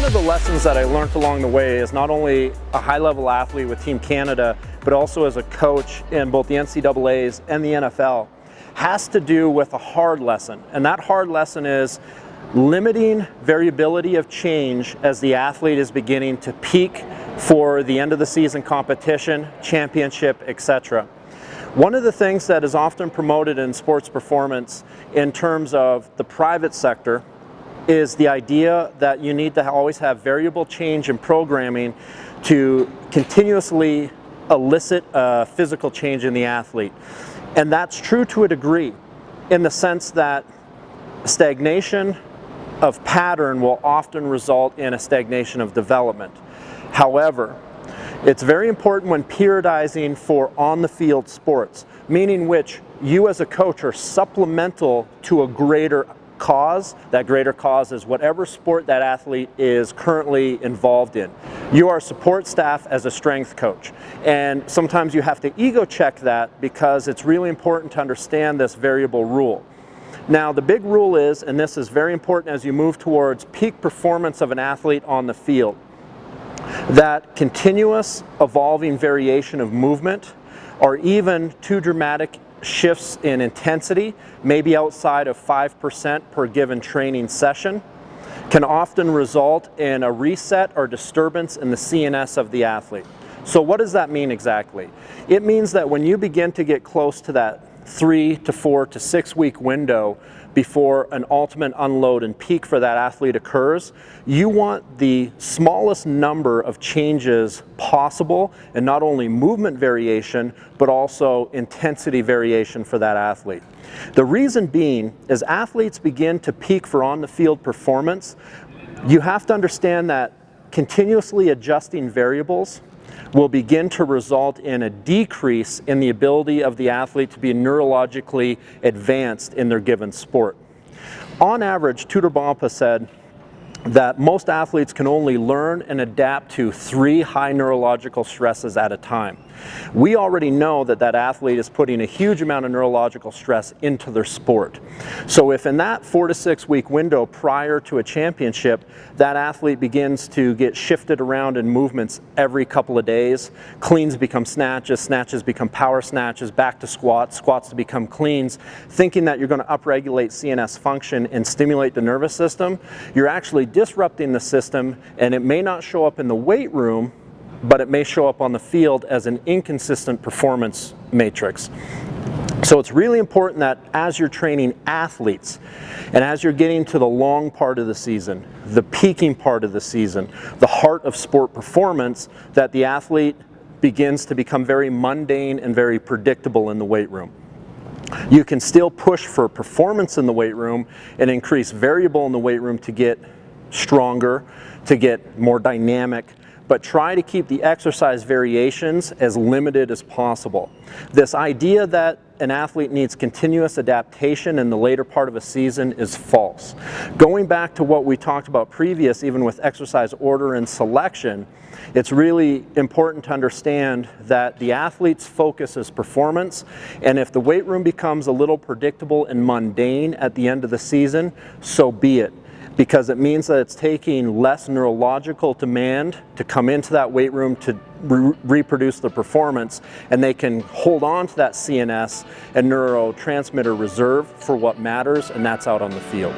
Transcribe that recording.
One of the lessons that I learned along the way is not only a high-level athlete with Team Canada, but also as a coach in both the NCAAs and the NFL, has to do with a hard lesson. And that hard lesson is limiting variability of change as the athlete is beginning to peak for the end of the season competition, championship, etc. One of the things that is often promoted in sports performance in terms of the private sector is the idea that you need to always have variable change in programming to continuously elicit a physical change in the athlete. And that's true to a degree, in the sense that stagnation of pattern will often result in a stagnation of development. However, it's very important when periodizing for on-the-field sports, meaning which you as a coach are supplemental to a greater cause. That greater cause is whatever sport that athlete is currently involved in. You are support staff as a strength coach, and sometimes you have to ego check that because it's really important to understand this variable rule. Now the big rule is, and this is very important as you move towards peak performance of an athlete on the field, that continuous evolving variation of movement or even too dramatic shifts in intensity, maybe outside of 5% per given training session, can often result in a reset or disturbance in the CNS of the athlete. So what does that mean exactly? It means that when you begin to get close to that 3 to 4 to 6 week window before an ultimate unload and peak for that athlete occurs, you want the smallest number of changes possible, and not only movement variation, but also intensity variation for that athlete. The reason being is athletes begin to peak for on-the-field performance. You have to understand that continuously adjusting variables will begin to result in a decrease in the ability of the athlete to be neurologically advanced in their given sport. On average, Tudor Bompa said that most athletes can only learn and adapt to 3 high neurological stresses at a time. We already know that that athlete is putting a huge amount of neurological stress into their sport. So if in that 4 to 6 week window prior to a championship, that athlete begins to get shifted around in movements every couple of days, cleans become snatches, snatches become power snatches, back to squats, squats to become cleans, thinking that you're going to upregulate CNS function and stimulate the nervous system, you're actually disrupting the system, and it may not show up in the weight room, but it may show up on the field as an inconsistent performance matrix. So it's really important that as you're training athletes, and as you're getting to the long part of the season, the peaking part of the season, the heart of sport performance, that the athlete begins to become very mundane and very predictable in the weight room. You can still push for performance in the weight room and increase variable in the weight room to get stronger, to get more dynamic, but try to keep the exercise variations as limited as possible. This idea that an athlete needs continuous adaptation in the later part of a season is false. Going back to what we talked about previous, even with exercise order and selection, it's really important to understand that the athlete's focus is performance, and if the weight room becomes a little predictable and mundane at the end of the season, so be it, because it means that it's taking less neurological demand to come into that weight room to reproduce the performance, and they can hold on to that CNS and neurotransmitter reserve for what matters, and that's out on the field.